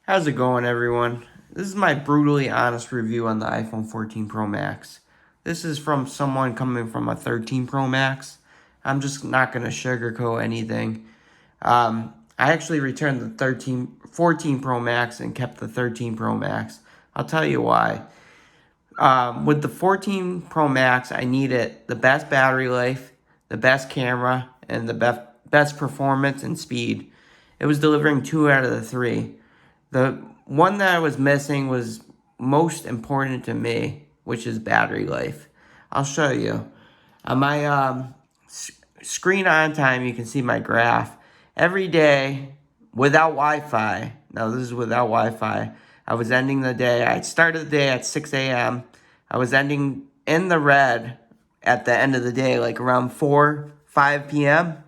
How's it going, everyone? This is my brutally honest review on the iPhone 14 Pro Max. This is from someone coming from a 13 Pro Max. I'm just not going to sugarcoat anything. I actually returned the 14 Pro Max and kept the 13 Pro Max. I'll tell you why. With the 14 Pro Max, I needed the best battery life, the best camera, and the best performance and speed. It was delivering 2 out of the 3. The one that I was missing was most important to me, which is battery life. I'll show you. On my screen on time, you can see my graph. Every day, without Wi-Fi, now this is without Wi-Fi, I was ending the day. I started the day at 6 a.m. I was ending in the red at the end of the day, like around 5 p.m.,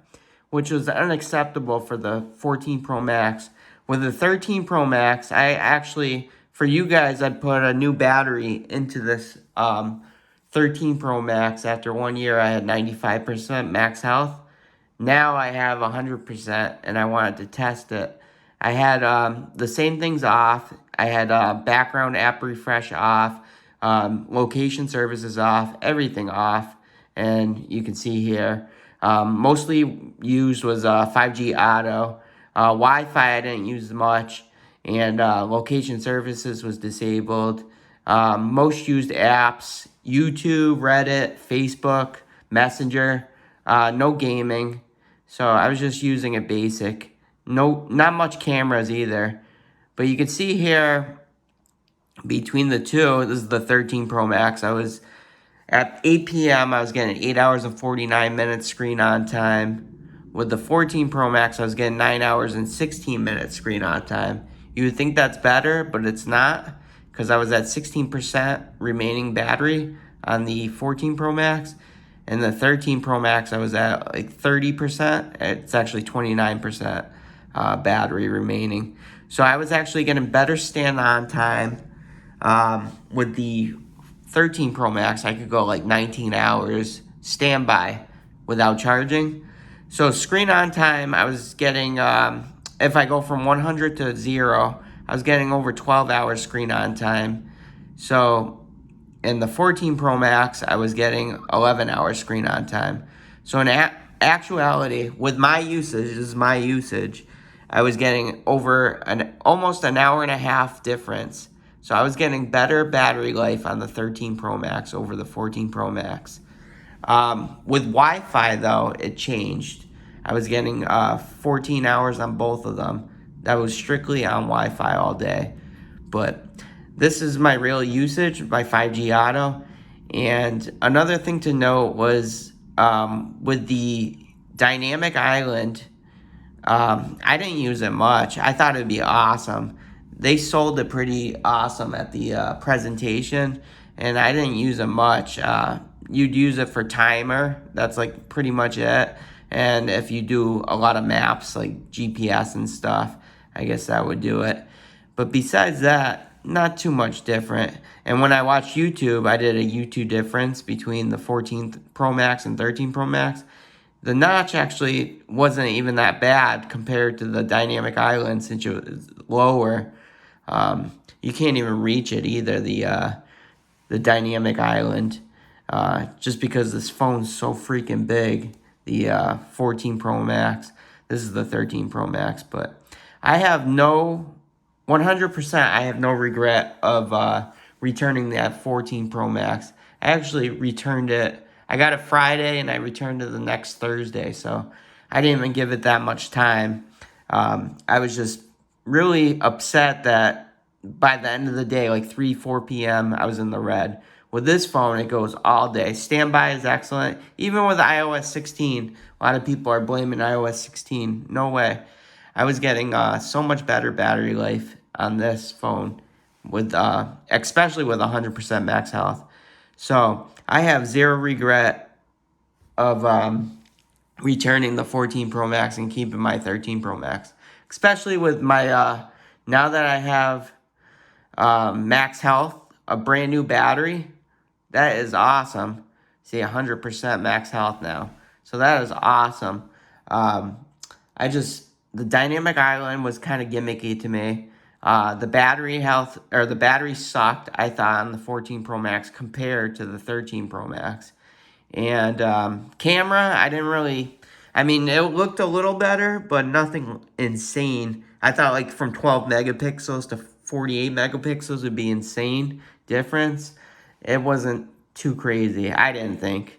which was unacceptable for the 14 Pro Max. With the 13 Pro Max, I actually, for you guys, I'd put a new battery into this 13 Pro Max. After 1 year, I had 95% max health. Now I have 100%, and I wanted to test it. I had the same things off. I had background app refresh off, location services off, everything off. And you can see here, mostly used was 5G auto. Wi-Fi I didn't use much, and location services was disabled. Most used apps, YouTube, Reddit, Facebook, Messenger, no gaming. So I was just using it basic. No, not much cameras either. But you can see here, between the two, this is the 13 Pro Max. I was at 8 p.m. I was getting 8 hours and 49 minutes screen on time. With the 14 Pro Max, I was getting 9 hours and 16 minutes screen on time. You would think that's better, but it's not, because I was at 16% remaining battery on the 14 Pro Max. And the 13 Pro Max, I was at like 30%. It's actually 29% battery remaining. So I was actually getting better stand-on time. With the 13 Pro Max, I could go like 19 hours standby without charging. So screen on time, I was getting, if I go from 100 to 0, I was getting over 12 hours screen on time. So in the 14 Pro Max, I was getting 11 hours screen on time. So in actuality, with my usage, this is my usage, I was getting over almost an hour and a half difference. So I was getting better battery life on the 13 Pro Max over the 14 Pro Max. With Wi-Fi, though, it changed. I was getting 14 hours on both of them. That was strictly on Wi-Fi all day. But this is my real usage, my 5G auto. And another thing to note was with the dynamic island, I didn't use it much. I thought it'd be awesome. They sold it pretty awesome at the presentation, and I didn't use it much. You'd use it for timer. That's like pretty much it. And if you do a lot of maps like GPS and stuff, I guess that would do it. But besides that, not too much different. And when I watched YouTube, I did a YouTube difference between the 14 Pro Max and 13 Pro Max. The notch actually wasn't even that bad compared to the dynamic island, since it was lower. You can't even reach it either, the dynamic island, just because this phone's so freaking big. The 14 Pro Max. This is the 13 Pro Max, but I have 100%. I have no regret of returning that 14 Pro Max. I actually returned it. I got it Friday, and I returned it the next Thursday, so I didn't even give it that much time. I was just really upset that by the end of the day, like 4 p.m., I was in the red. With this phone, it goes all day. Standby is excellent. Even with iOS 16, a lot of people are blaming iOS 16. No way. I was getting so much better battery life on this phone, with especially with 100% max health. So I have zero regret of returning the 14 Pro Max and keeping my 13 Pro Max. Especially with my, now that I have max health, a brand new battery, that is awesome. See, 100% max health now. So that is awesome. The dynamic island was kind of gimmicky to me. The battery health, or the battery sucked, I thought, on the 14 Pro Max compared to the 13 Pro Max. And camera, I didn't really, I mean, it looked a little better, but nothing insane. I thought like from 12 megapixels to 48 megapixels would be insane difference. It wasn't too crazy, I didn't think.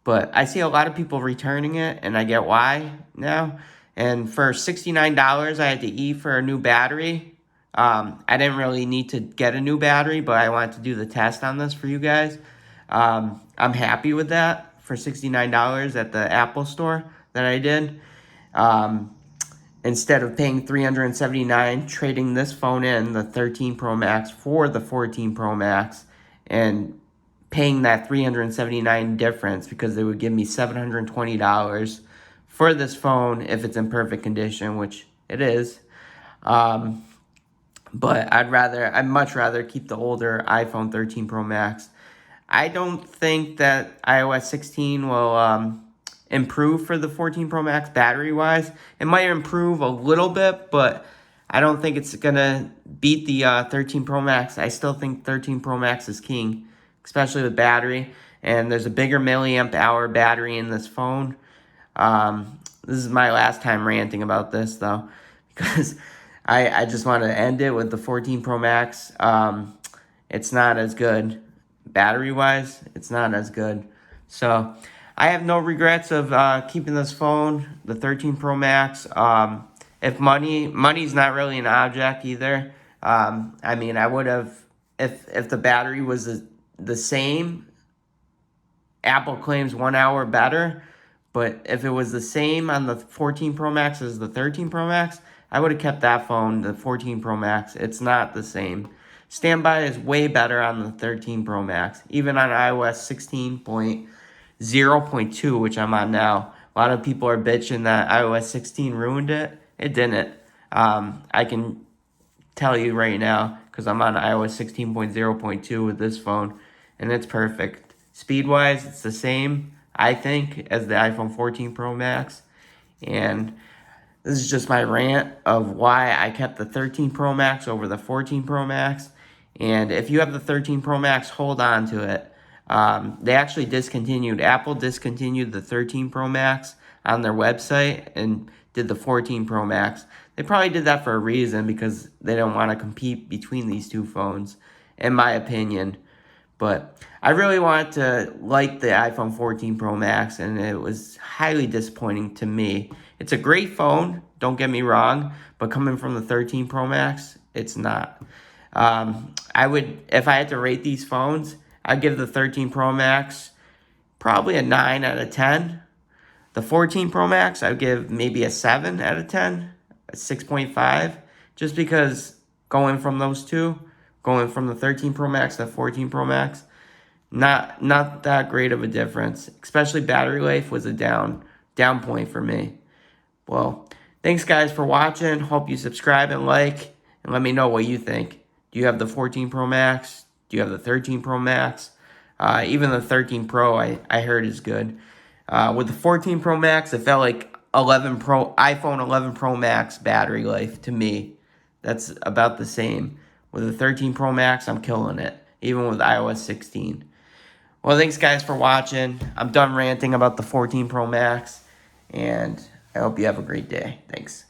But I see a lot of people returning it, and I get why now. And for $69, I had to eat for a new battery. I didn't really need to get a new battery, but I wanted to do the test on this for you guys. I'm happy with that for $69 at the Apple store that I did. Um, Instead of paying $379, trading this phone in, the 13 Pro Max, for the 14 Pro Max, and paying that $379 difference, because they would give me $720 for this phone if it's in perfect condition, which it is. But I'd much rather keep the older iPhone 13 Pro Max. I don't think that iOS 16 will improve for the 14 Pro Max battery-wise. It might improve a little bit, but I don't think it's going to beat the 13 Pro Max. I still think 13 Pro Max is king, especially with battery. And there's a bigger milliamp hour battery in this phone. This is my last time ranting about this, though, because I just want to end it with the 14 Pro Max. It's not as good. Battery-wise, it's not as good. So I have no regrets of keeping this phone, the 13 Pro Max. If money's not really an object either. I mean, I would have, if the battery was the same. Apple claims 1 hour better, but if it was the same on the 14 Pro Max as the 13 Pro Max, I would have kept that phone, the 14 Pro Max. It's not the same. Standby is way better on the 13 Pro Max, even on iOS 16.0.2, which I'm on now. A lot of people are bitching that iOS 16 ruined it. It didn't. I can tell you right now, because I'm on iOS 16.0.2 with this phone, and it's perfect. Speed-wise, it's the same, I think, as the iPhone 14 Pro Max. And this is just my rant of why I kept the 13 Pro Max over the 14 Pro Max. And if you have the 13 Pro Max, hold on to it. They actually Apple discontinued the 13 Pro Max on their website and did the 14 Pro Max. They probably did that for a reason, because they don't want to compete between these two phones, in my opinion. But I really wanted to like the iPhone 14 Pro Max, and it was highly disappointing to me. It's a great phone, don't get me wrong, but coming from the 13 Pro Max, it's not. If I had to rate these phones, I'd give the 13 Pro Max probably a 9 out of 10. The 14 Pro Max, I'd give maybe a 7 out of 10, a 6.5, just because going from those two, going from the 13 Pro Max to the 14 Pro Max, not that great of a difference. Especially battery life was a down point for me. Well, thanks guys for watching. Hope you subscribe and like, and let me know what you think. Do you have the 14 Pro Max? Do you have the 13 Pro Max? Even the 13 Pro, I heard is good. With the 14 Pro Max, it felt like iPhone 11 Pro Max battery life to me. That's about the same. With the 13 Pro Max, I'm killing it, even with iOS 16. Well, thanks guys for watching. I'm done ranting about the 14 Pro Max, and I hope you have a great day. Thanks.